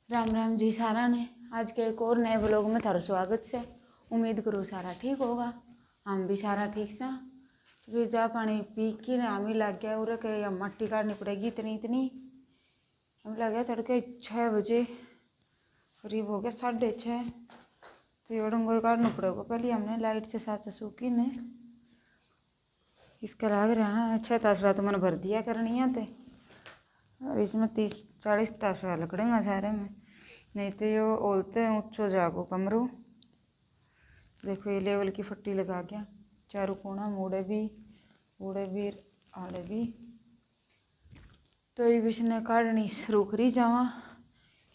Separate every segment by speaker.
Speaker 1: राम राम जी सारा ने। आज के एक और नए ब्लॉग में थारा स्वागत से। उम्मीद करो सारा ठीक होगा। हम भी सारा ठीक से। फिर जा पानी पी के हम ही लग गया उरे के या मट्टी काटनी पड़ेगी इतनी इतनी। हम लग गया तड़के 6 बजे करीब हो गया 6:30। तो ये डंगोर काटना पड़ेगा। पहले हमने लाइट से साथ सूखी ने इसका लग रहा है 6 तासवा तो मैंने भर दिया करनी है थे। और इसमें 30-40 तासवा लगड़ेगा सारे में, नहीं तो ये ओलते ऊँचो जागो कमरू। देखो ये लेवल की फट्टी लगा गया चारों कोना, मुड़े भी आड़े भी। तो ये इसने काटनी शुरू करी जावा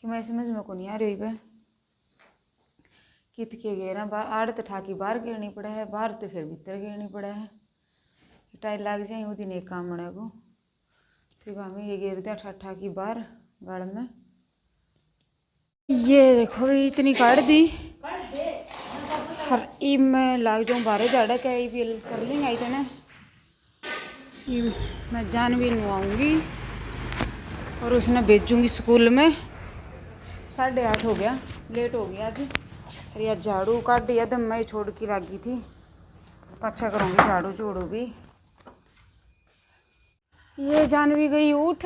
Speaker 1: कि मैं समझ में को नहीं आ रही है कित के गेरा आड़ तो ठाकी बाहर गिरनी पड़े है, बाहर तो फिर भीतर गिरनी पड़े है। टाइल लग जाए वो दिन एक काम बनेगो। फिर हमें ये गिर दिया ठा की बाहर गड़ में। ये देखो भी इतनी काट दी हर ई में लाग जाऊँ बारह झाड़ा क्या भी कर लेंगे आई थे ना। मैं जानवी नवाऊँगी और उसने भेजूँगी स्कूल में। 8:30 हो गया, लेट हो गया आज। अरे यार झाड़ू काट दिया तो मैं छोड़ के लागी थी, अच्छा करूँगी झाड़ू झूड़ू भी। ये जानवी गई उठ।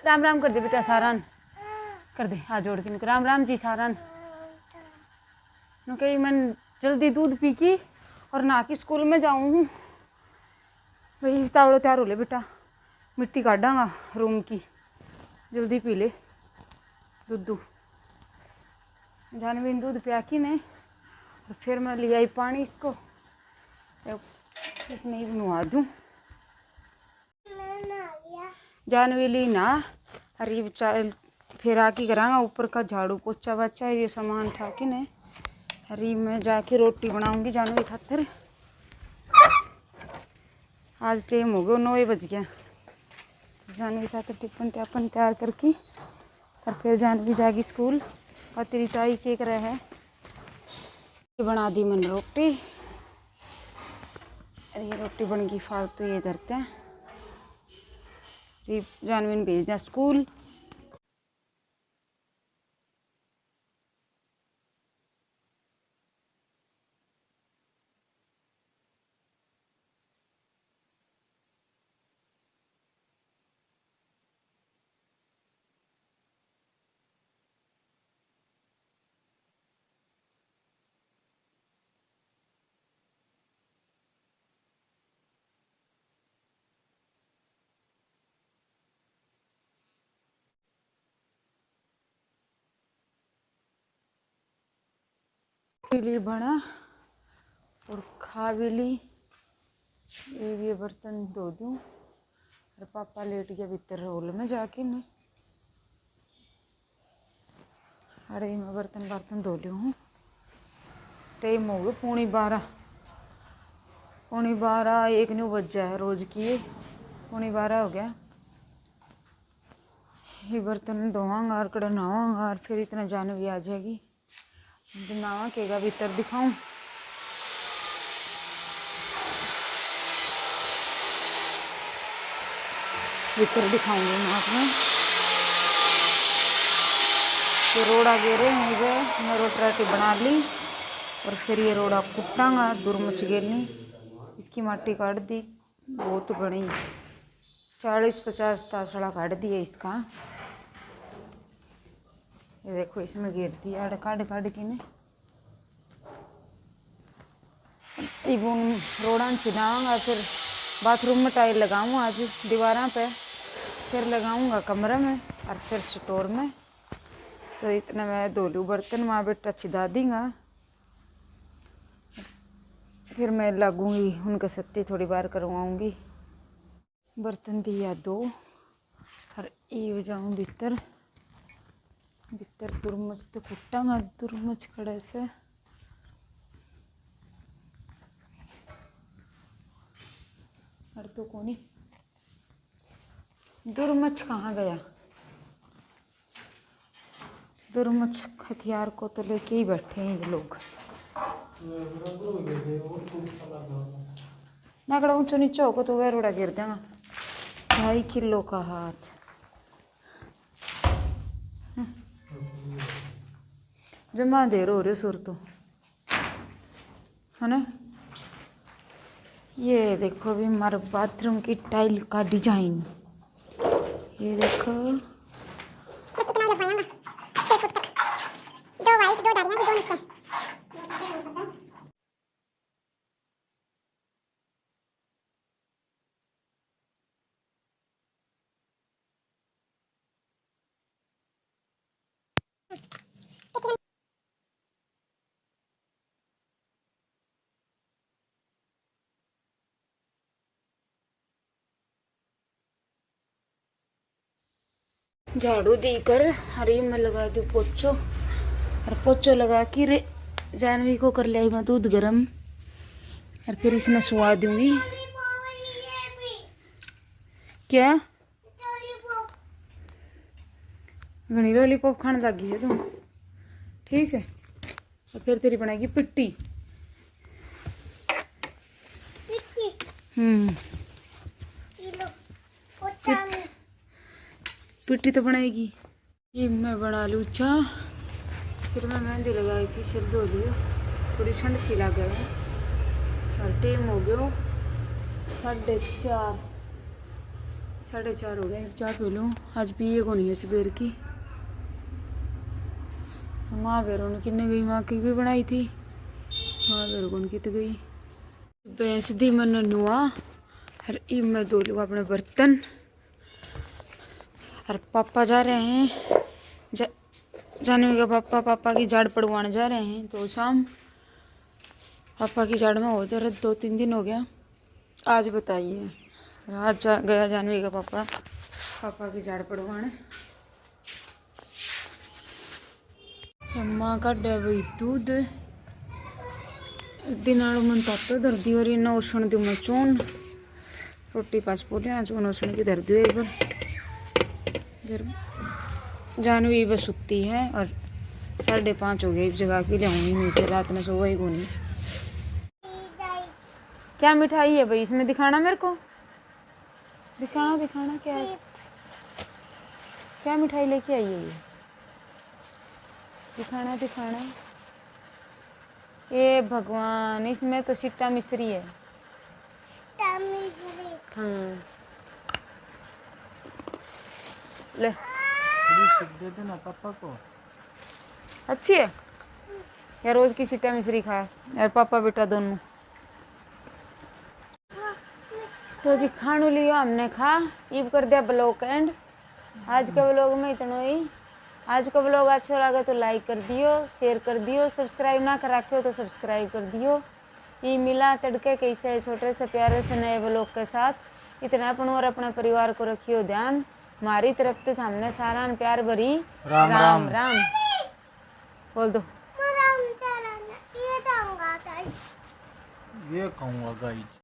Speaker 1: राम राम कर दे बेटा सारन, कर दे हाथ जोड़ के। राम राम जी सारन। कहीं मैं जल्दी दूध पी की और नहा के स्कूल में जाऊँ। भाई तावड़ो तैयार हो ले बेटा, मिट्टी काटांगा रूम की, जल्दी पी ले दूध। जानवी ने दूध पिया की नहीं और फिर मैं ले आई पानी इसको, इसमें ही बनवा दूँ। जानवी ली ना अरे फिर आके करांगा ऊपर का झाड़ू पोछा बच्चा ये सामान उठा के ने। अरे मैं जाके रोटी बनाऊंगी जानवी खातिर। आज टाइम हो गया 9 बज गया। जानवी खातिर टिफिन टापन तैयार करके और फिर जानवी जागी स्कूल। और तेरी ताई के करे है बना दी मैंने रोटी। अरे ये रोटी बन गई फालतू ये धरते हैं। जानवी ने भेज दिया स्कूल। ली बना और खा भी ली। ये बर्तन धो दूँ और पापा लेट गया भीतर रोल में जाके ने। अरे मैं बर्तन धो ली हूँ। टाइम हो गया 11:15, 11:15 1 न्यू बज जाए रोज की। 11:15 हो गया। ये बर्तन धोवांगा और कड़ा नहावांगा और फिर इतना जानवी आ जाएगी। नहावा केगा भीतर दिखाऊं। भीतर दिखाऊंगी मैं आपने। ये रोड़ा गेरे मुझे मैं रोटी बना ली और फिर ये रोड़ा कुटांगा दूर मच गेलनी। इसकी माटी काट दी बहुत बड़ी 40-50 तासड़ा काट दिए इसका। ये देखो इसमें गिर दिया काट के ने। इबन रोड़ा छिड़ाऊंगा फिर बाथरूम में टाइल लगाऊंगा आज दीवारों पे, फिर लगाऊंगा कमरे में और फिर स्टोर में। तो इतना मैं धो लूँ बर्तन माँ बेटा छिदा दूँगा। फिर मैं लगूंगी उनका सत्ती थोड़ी बार करवाऊंगी। बर्तन दिया 2 और ये जाऊँ भीतर दुरमच तो कुटांगा दुरमच खड़े से। और तो कोनी दुरमच कहाँ गया। दुरमच हथियार को तो लेके ही बैठे हैं ये लोग। नाकड़ा ऊंचो नीचे होगा तो वह रोड़ा गिर देगा। 2.5 किलो का हाथ जमा देर हो रहे सुर तो है ना। ये देखो भी हमारे बाथरूम की टाइल का डिजाइन, ये देखो।
Speaker 2: कितना लगवाऊंगा 6 फुट तक, 2 वाइट 2 दाढ़ियां 2 नीचे।
Speaker 1: झाड़ू देकर हरी में लगा दूँ पोछो, और पोछो लगा के जानवी को कर लिया मैं दूध गरम, और फिर इसमें सुआ दूंगी। क्या घनी लॉलीपॉप खाने लगी है तुम, ठीक है। और फिर तेरी बनाएगी पिट्टी। पिट्टी तो बनाएगी। ये मैं बना लूँ चाह, सिर में मेहंदी लगाई थी, सिर धो लियो, थोड़ी ठंड सी लग गई है। और टाइम हो गया 4:30, 4:30 हो गए। चाय पी लूँ, आज पिए को नहीं है सवेर की। माँ बेरोन किन्ने गई, माँ की भी बनाई थी, माँ बेरोन की तो गई। भैंस दी मन नुआ, और ई मैं धो लूँ अपने बर्तन। और पापा जा रहे हैं जानवी का पापा की झाड़ पड़वाने जा रहे हैं। तो शाम पापा की झाड़ में होते रहे 2-3 दिन हो गया। आज बताइए, आज गया जानवी का पापा की झाड़ पड़वाने। अम्मा का डेबी दूध दिन मन तातो धर दी, और इन्ना उछण दू मैं चून रोटी पाँच पोलियाँ चून उछण की धर दू एक बार। जानवी बस सुती है, और 5:30 हो गए, जगह की लियाऊंगी नहीं फिर रात में सोगा ही को नहीं। क्या मिठाई है भाई इसमें, दिखाना मेरे को, दिखाना क्या है, क्या मिठाई लेके आई है ये, दिखाना। ये भगवान, इसमें तो सिट्टा मिश्री है। हाँ ले
Speaker 3: दे देना पापा को,
Speaker 1: अच्छी है यार, रोज की सिट्टा मिश्री खाए यार पापा बेटा दोनों। तो जी खानू लिया हमने, खा ईब कर दिया ब्लॉग एंड। आज के ब्लॉग में इतना ही। आज का ब्लॉग अच्छा लगा तो लाइक कर दियो, शेयर कर दियो, सब्सक्राइब ना कर रखे हो तो सब्सक्राइब कर दियो। ये मिला तड़के कैसे छोटे से प्यारे से नए ब्लॉग के साथ। इतना अपन और अपने परिवार को रखियो ध्यान। हमारी तरफ से हमने सारा प्यार भरी
Speaker 3: राम राम,
Speaker 1: राम बोल दो।
Speaker 3: ये कहूँगा गाइस।